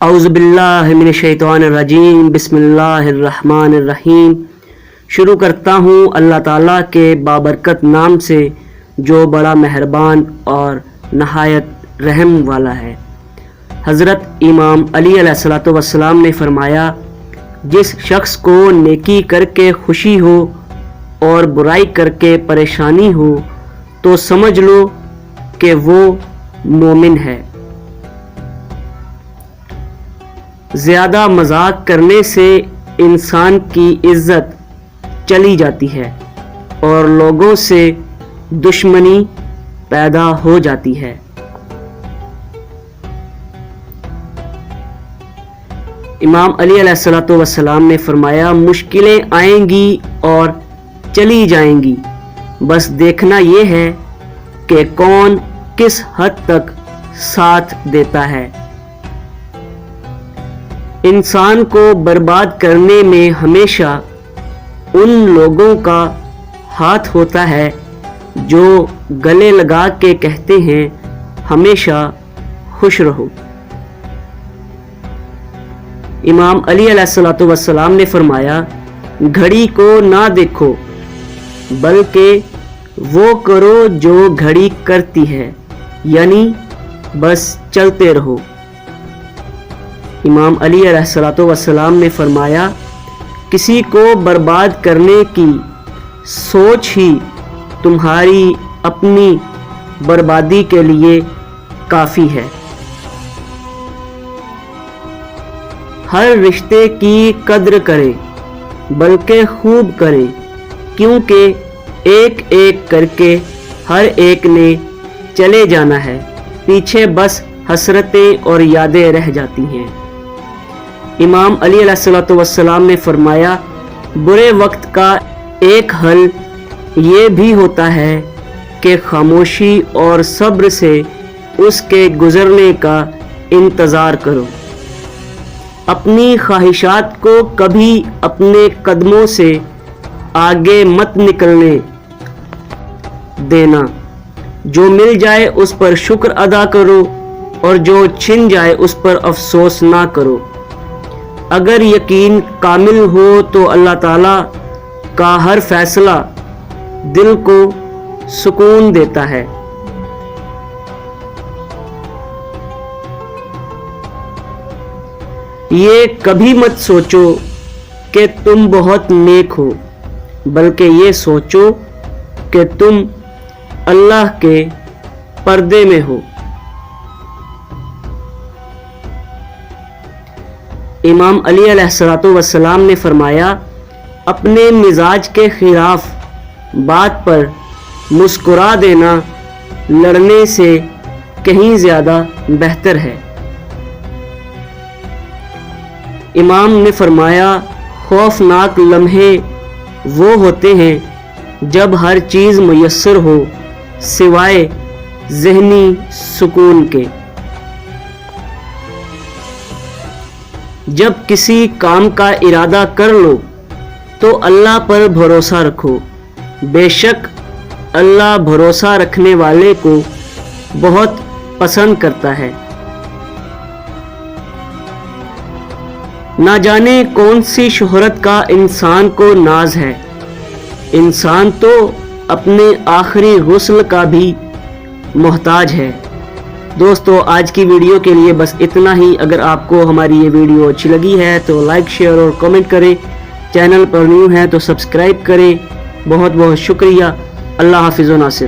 اعوذ باللہ من الشیطان الرجیم، بسم اللہ الرحمن الرحیم۔ شروع کرتا ہوں اللہ تعالیٰ کے بابرکت نام سے جو بڑا مہربان اور نہایت رحم والا ہے۔ حضرت امام علی علیہ السلام نے فرمایا، جس شخص کو نیکی کر کے خوشی ہو اور برائی کر کے پریشانی ہو تو سمجھ لو کہ وہ مومن ہے۔ زیادہ مذاق کرنے سے انسان کی عزت چلی جاتی ہے اور لوگوں سے دشمنی پیدا ہو جاتی ہے۔ امام علی علیہ السلام نے فرمایا، مشکلیں آئیں گی اور چلی جائیں گی، بس دیکھنا یہ ہے کہ کون کس حد تک ساتھ دیتا ہے۔ انسان کو برباد کرنے میں ہمیشہ ان لوگوں کا ہاتھ ہوتا ہے جو گلے لگا کے کہتے ہیں ہمیشہ خوش رہو۔ امام علی علیہ السلام نے فرمایا، گھڑی کو نہ دیکھو بلکہ وہ کرو جو گھڑی کرتی ہے، یعنی بس چلتے رہو۔ امام علی علیہ السلام نے فرمایا، کسی کو برباد کرنے کی سوچ ہی تمہاری اپنی بربادی کے لیے کافی ہے۔ ہر رشتے کی قدر کرے بلکہ خوب کرے، کیونکہ ایک ایک کر کے ہر ایک نے چلے جانا ہے، پیچھے بس حسرتیں اور یادیں رہ جاتی ہیں۔ امام علی علیہ السلام نے فرمایا، برے وقت کا ایک حل یہ بھی ہوتا ہے کہ خاموشی اور صبر سے اس کے گزرنے کا انتظار کرو۔ اپنی خواہشات کو کبھی اپنے قدموں سے آگے مت نکلنے دینا۔ جو مل جائے اس پر شکر ادا کرو اور جو چھن جائے اس پر افسوس نہ کرو۔ اگر یقین کامل ہو تو اللہ تعالیٰ کا ہر فیصلہ دل کو سکون دیتا ہے۔ یہ کبھی مت سوچو کہ تم بہت نیک ہو، بلکہ یہ سوچو کہ تم اللہ کے پردے میں ہو۔ امام علی علیہ السلام نے فرمایا، اپنے مزاج کے خلاف بات پر مسکرا دینا لڑنے سے کہیں زیادہ بہتر ہے۔ امام نے فرمایا، خوفناک لمحے وہ ہوتے ہیں جب ہر چیز میسر ہو سوائے ذہنی سکون کے۔ جب کسی کام کا ارادہ کر لو تو اللہ پر بھروسہ رکھو، بے شک اللہ بھروسہ رکھنے والے کو بہت پسند کرتا ہے۔ نہ جانے کون سی شہرت کا انسان کو ناز ہے، انسان تو اپنے آخری غسل کا بھی محتاج ہے۔ دوستو، آج کی ویڈیو کے لیے بس اتنا ہی۔ اگر آپ کو ہماری یہ ویڈیو اچھی لگی ہے تو لائک، شیئر اور کمنٹ کریں۔ چینل پر نیو ہے تو سبسکرائب کریں۔ بہت بہت شکریہ۔ اللہ حافظ و ناصر۔